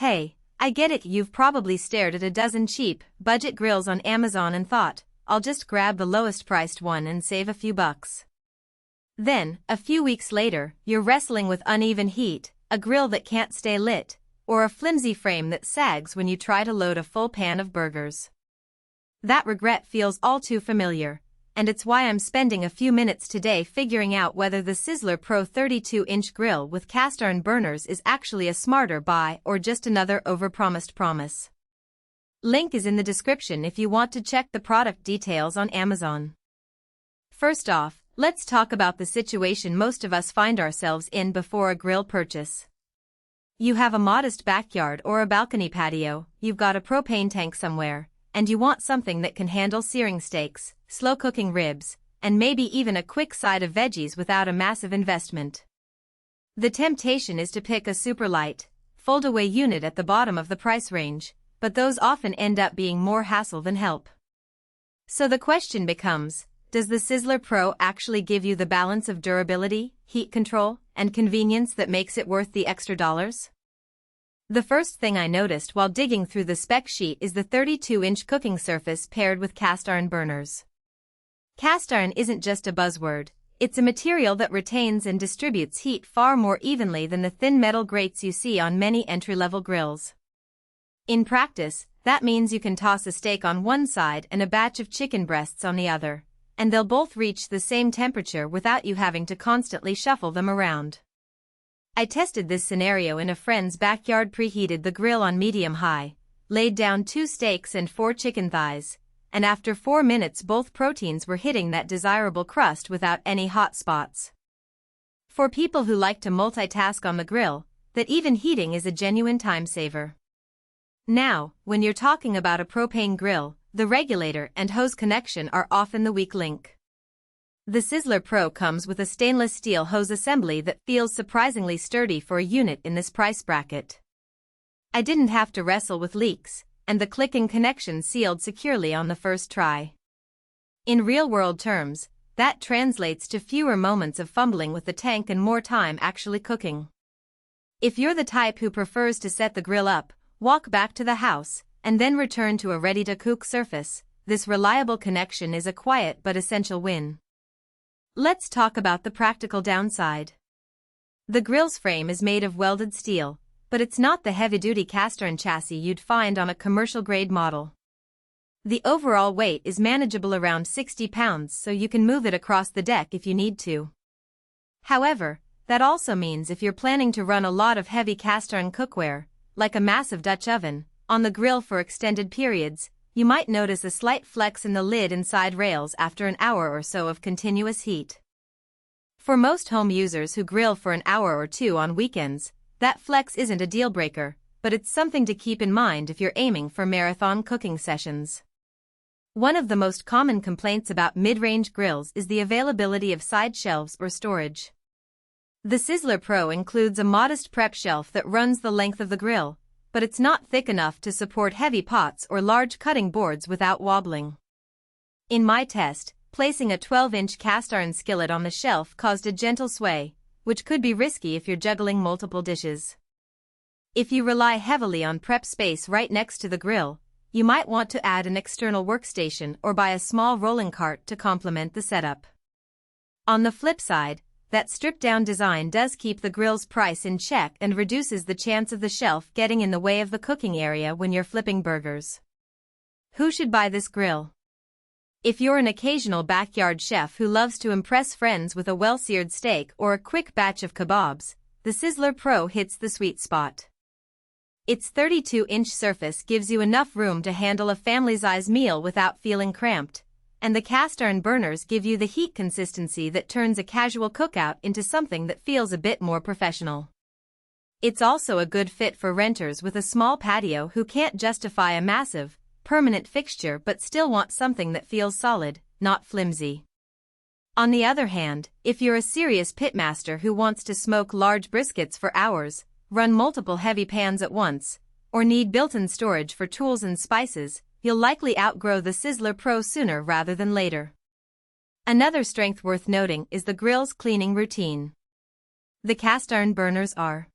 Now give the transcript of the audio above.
Hey, I get it, you've probably stared at a dozen cheap, budget grills on Amazon and thought, I'll just grab the lowest priced one and save a few bucks. Then, a few weeks later, you're wrestling with uneven heat, a grill that can't stay lit, or a flimsy frame that sags when you try to load a full pan of burgers. That regret feels all too familiar, and it's why I'm spending a few minutes today figuring out whether the Sizzler Pro 32-inch grill with cast iron burners is actually a smarter buy or just another overpromised promise. Link is in the description if you want to check the product details on Amazon. First off, let's talk about the situation most of us find ourselves in before a grill purchase. You have a modest backyard or a balcony patio, you've got a propane tank somewhere, and you want something that can handle searing steaks, slow-cooking ribs, and maybe even a quick side of veggies without a massive investment. The temptation is to pick a super light, fold-away unit at the bottom of the price range, but those often end up being more hassle than help. So the question becomes, does the Sizzler Pro actually give you the balance of durability, heat control, and convenience that makes it worth the extra dollars? The first thing I noticed while digging through the spec sheet is the 32-inch cooking surface paired with cast iron burners. Cast iron isn't just a buzzword, it's a material that retains and distributes heat far more evenly than the thin metal grates you see on many entry-level grills. In practice, that means you can toss a steak on one side and a batch of chicken breasts on the other, and they'll both reach the same temperature without you having to constantly shuffle them around. I tested this scenario in a friend's backyard, preheated the grill on medium-high, laid down 2 steaks and 4 chicken thighs, and after 4 minutes both proteins were hitting that desirable crust without any hot spots. For people who like to multitask on the grill, that even heating is a genuine time saver. Now, when you're talking about a propane grill, the regulator and hose connection are often the weak link. The Sizzler Pro comes with a stainless steel hose assembly that feels surprisingly sturdy for a unit in this price bracket. I didn't have to wrestle with leaks, and the clicking connection sealed securely on the first try. In real-world terms, that translates to fewer moments of fumbling with the tank and more time actually cooking. If you're the type who prefers to set the grill up, walk back to the house, and then return to a ready-to-cook surface, this reliable connection is a quiet but essential win. Let's talk about the practical downside. The grill's frame is made of welded steel, but it's not the heavy-duty cast iron chassis you'd find on a commercial-grade model. The overall weight is manageable, around 60 pounds, so you can move it across the deck if you need to. However, that also means if you're planning to run a lot of heavy cast iron cookware, like a massive Dutch oven, on the grill for extended periods, you might notice a slight flex in the lid and side rails after an hour or so of continuous heat. For most home users who grill for an hour or two on weekends, that flex isn't a deal-breaker, but it's something to keep in mind if you're aiming for marathon cooking sessions. One of the most common complaints about mid-range grills is the availability of side shelves or storage. The Sizzler Pro includes a modest prep shelf that runs the length of the grill, but it's not thick enough to support heavy pots or large cutting boards without wobbling. In my test, placing a 12-inch cast iron skillet on the shelf caused a gentle sway, which could be risky if you're juggling multiple dishes. If you rely heavily on prep space right next to the grill, you might want to add an external workstation or buy a small rolling cart to complement the setup. On the flip side, that stripped-down design does keep the grill's price in check and reduces the chance of the shelf getting in the way of the cooking area when you're flipping burgers. Who should buy this grill? If you're an occasional backyard chef who loves to impress friends with a well-seared steak or a quick batch of kebabs, the Sizzler Pro hits the sweet spot. Its 32-inch surface gives you enough room to handle a family-size meal without feeling cramped, and the cast iron burners give you the heat consistency that turns a casual cookout into something that feels a bit more professional. It's also a good fit for renters with a small patio who can't justify a massive, permanent fixture but still want something that feels solid, not flimsy. On the other hand, if you're a serious pitmaster who wants to smoke large briskets for hours, run multiple heavy pans at once, or need built-in storage for tools and spices, you'll likely outgrow the Sizzler Pro sooner rather than later. Another strength worth noting is the grill's cleaning routine. The cast iron burners are